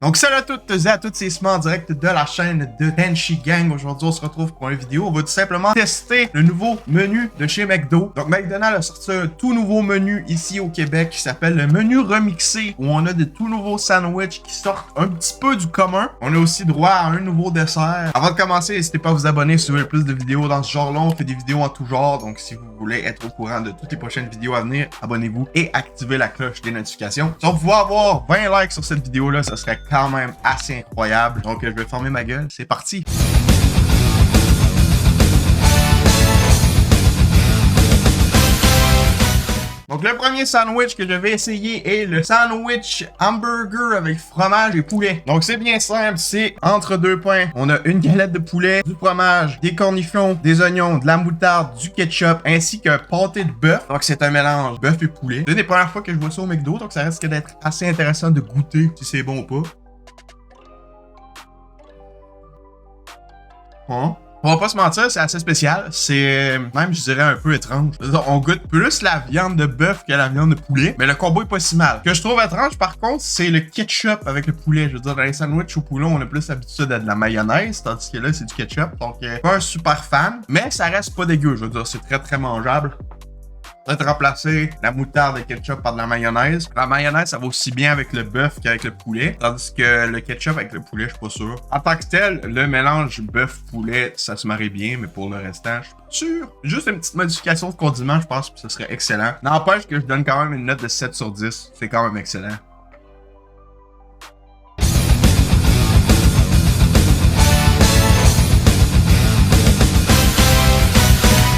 Donc salut à toutes et à tous, c'est Simon en direct de la chaîne de Tenchi Gang. Aujourd'hui on se retrouve pour une vidéo, on va tout simplement tester le nouveau menu de chez McDo. Donc McDonald's a sorti un tout nouveau menu ici au Québec qui s'appelle le menu remixé, où on a des tout nouveaux sandwichs qui sortent un petit peu du commun. On a aussi droit à un nouveau dessert. Avant de commencer, n'hésitez pas à vous abonner si vous voulez plus de vidéos dans ce genre-là. On fait des vidéos en tout genre, donc si vous voulez être au courant de toutes les prochaines vidéos à venir, abonnez-vous et activez la cloche des notifications. Si on pouvait avoir 20 likes sur cette vidéo-là, ça serait quand même assez incroyable. Donc je vais fermer ma gueule, c'est parti! Donc le premier sandwich que je vais essayer est le sandwich hamburger avec fromage et poulet. Donc c'est bien simple, c'est entre deux pains. On a une galette de poulet, du fromage, des cornichons, des oignons, de la moutarde, du ketchup, ainsi qu'un pâté de bœuf. Donc c'est un mélange bœuf et poulet. C'est une des premières fois que je vois ça au McDo, donc ça risque d'être assez intéressant de goûter si c'est bon ou pas. Hein? On va pas se mentir, c'est assez spécial. C'est même, je dirais, un peu étrange. On goûte plus la viande de bœuf que la viande de poulet, mais le combo est pas si mal. Ce que je trouve étrange, par contre, c'est le ketchup avec le poulet. Je veux dire, dans les sandwichs au poulet, on a plus l'habitude à de la mayonnaise, tandis que là, c'est du ketchup. Donc, pas un super fan, mais ça reste pas dégueu. Je veux dire, c'est très, très mangeable. Peut-être remplacer la moutarde et ketchup par de la mayonnaise. La mayonnaise, ça va aussi bien avec le bœuf qu'avec le poulet. Tandis que le ketchup avec le poulet, je suis pas sûr. En tant que tel, le mélange bœuf-poulet, ça se marie bien, mais pour le restant, je suis pas sûr. Juste une petite modification de condiment, je pense que ce serait excellent. N'empêche que je donne quand même une note de 7 sur 10. C'est quand même excellent.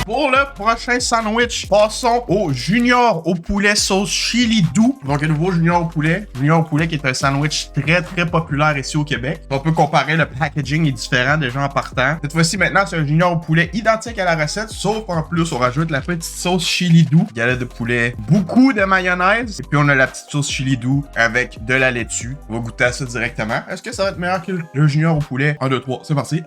Pour le prochain sandwich, passons au junior au poulet sauce chili doux. Donc un nouveau junior au poulet. Junior au poulet qui est un sandwich très très populaire ici au Québec. On peut comparer, le packaging est différent déjà en partant. Cette fois-ci maintenant c'est un junior au poulet identique à la recette, sauf en plus on rajoute la petite sauce chili doux. Galette de poulet, beaucoup de mayonnaise. Et puis on a la petite sauce chili doux avec de la laitue. On va goûter à ça directement. Est-ce que ça va être meilleur que le junior au poulet? 1, 2, 3, c'est parti.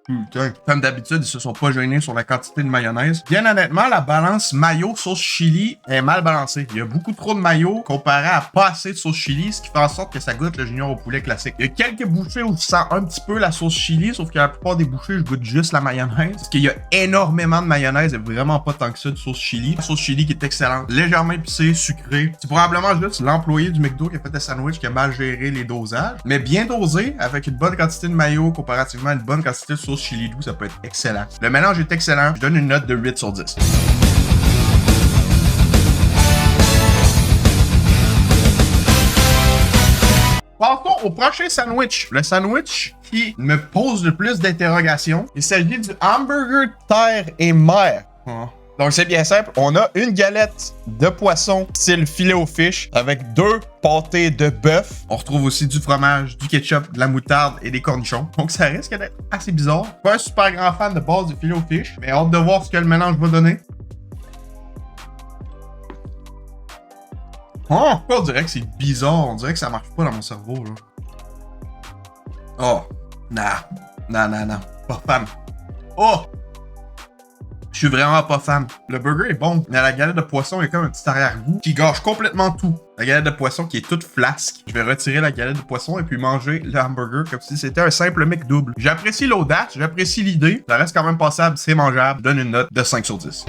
Putain. Comme d'habitude, ils se sont pas gênés sur la quantité de mayonnaise. Bien honnêtement, la balance mayo sauce chili est mal balancée. Il y a beaucoup trop de mayo comparé à pas assez de sauce chili, ce qui fait en sorte que ça goûte le junior au poulet classique. Il y a quelques bouchées où je sens un petit peu la sauce chili, sauf que la plupart des bouchées, je goûte juste la mayonnaise. Parce qu'il y a énormément de mayonnaise et vraiment pas tant que ça de sauce chili. La sauce chili qui est excellente, légèrement épicée, sucrée. C'est probablement juste l'employé du McDo qui a fait le sandwich qui a mal géré les dosages. Mais bien dosé, avec une bonne quantité de mayo comparativement à une bonne quantité de sauce chili doux, ça peut être excellent. Le mélange est excellent. Je donne une note de 8 sur 10. Passons au prochain sandwich. Le sandwich qui me pose le plus d'interrogations. Il s'agit du hamburger terre et mer. Donc c'est bien simple, on a une galette de poisson style filet aux fish avec 2 pâtés de bœuf. On retrouve aussi du fromage, du ketchup, de la moutarde et des cornichons. Donc ça risque d'être assez bizarre. Pas un super grand fan de base du filet aux fish, mais hâte de voir ce que le mélange va donner. Oh, on dirait que c'est bizarre, on dirait que ça marche pas dans mon cerveau là. Oh, non, pas fan. Oh! Je suis vraiment pas fan. Le burger est bon, mais la galette de poisson, il y a comme un petit arrière-goût qui gâche complètement tout. La galette de poisson qui est toute flasque. Je vais retirer la galette de poisson et puis manger le hamburger comme si c'était un simple McDouble. J'apprécie l'audace, j'apprécie l'idée. Ça reste quand même passable, c'est mangeable. Je donne une note de 5 sur 10.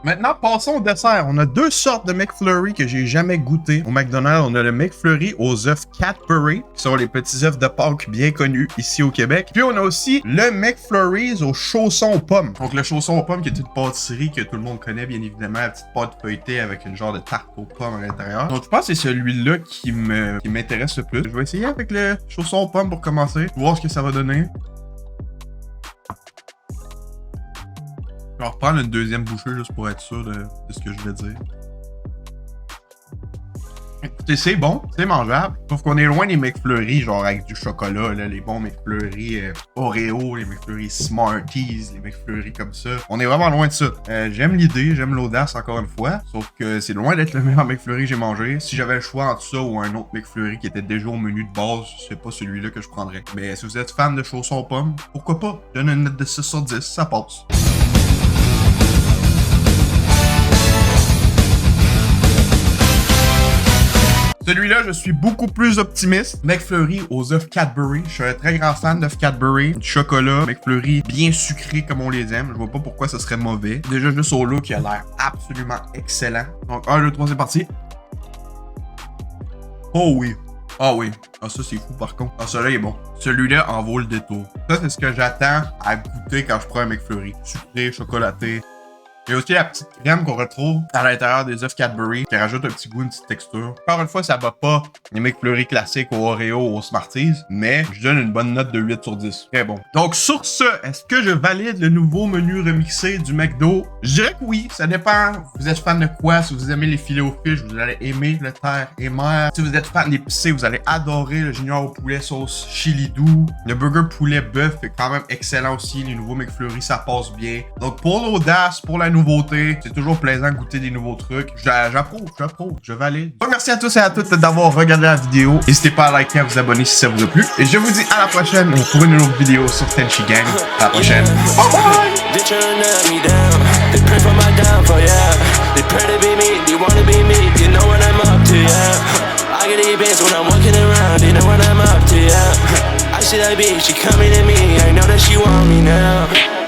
Maintenant, passons au dessert. On a 2 sortes de McFlurry que j'ai jamais goûté au McDonald's. On a le McFlurry aux œufs Cadbury, qui sont les petits œufs de Pâques bien connus ici au Québec. Puis on a aussi le McFlurry aux chaussons aux pommes. Donc le chausson aux pommes qui est une pâtisserie que tout le monde connaît bien évidemment, la petite pâte feuilletée avec une genre de tarte aux pommes à l'intérieur. Donc je pense que c'est celui-là qui m'intéresse le plus. Je vais essayer avec le chausson aux pommes pour commencer, voir ce que ça va donner. Je vais reprendre une deuxième bouchée juste pour être sûr de ce que je vais dire. Écoutez, c'est bon, c'est mangeable. Sauf qu'on est loin des McFlurry, genre avec du chocolat, là, les bons McFlurry Oreo, les McFlurry Smarties, les McFlurry comme ça. On est vraiment loin de ça. J'aime l'idée, j'aime l'audace encore une fois. Sauf que c'est loin d'être le meilleur McFlurry que j'ai mangé. Si j'avais le choix entre ça ou un autre McFlurry qui était déjà au menu de base, c'est pas celui-là que je prendrais. Mais si vous êtes fan de chaussons aux pommes, pourquoi pas? Je donne une note de 6 sur 10, ça passe. celui-là, je suis beaucoup plus optimiste. McFlurry aux œufs Cadbury. Je suis un très grand fan d'œufs Cadbury. Du chocolat, McFlurry bien sucré comme on les aime. Je vois pas pourquoi ça serait mauvais. Déjà, juste au look, il a l'air absolument excellent. Donc, 1, 2, 3, c'est parti. Oh oui. Ah oui. Ah, ça, c'est fou, par contre. Ah, celui-là est bon. Celui-là en vaut le détour. Ça, c'est ce que j'attends à goûter quand je prends un McFlurry. Sucré, chocolaté. Il y a aussi la petite crème qu'on retrouve à l'intérieur des œufs Cadbury qui rajoute un petit goût, une petite texture. Encore une fois, ça va pas les McFlurry classiques au Oreo ou au Smarties, mais je donne une bonne note de 8 sur 10. Très bon. Donc sur ce, est-ce que je valide le nouveau menu remixé du McDo? Je dirais que oui, ça dépend. Vous êtes fan de quoi? Si vous aimez les filets aux fiches, vous allez aimer le terre et mer. Si vous êtes fan d'épicé, vous allez adorer le junior au poulet sauce chili doux. Le burger poulet bœuf est quand même excellent aussi. Les nouveaux McFlurry, ça passe bien. Donc pour l'audace, pour la nouveauté, c'est toujours plaisant de goûter des nouveaux trucs. J'approuve, je valide. Donc merci à tous et à toutes d'avoir regardé la vidéo. N'hésitez pas à liker et à vous abonner si ça vous a plu. Et je vous dis à la prochaine pour une autre vidéo sur Tenchi Gang. À la prochaine. Bye bye! They pray for my downfall, yeah. They pray to be me, they wanna be me. You know what I'm up to, yeah. I get the bands when I'm walking around. You know what I'm up to, yeah. I see that bitch, she coming to me. I know that she want me now.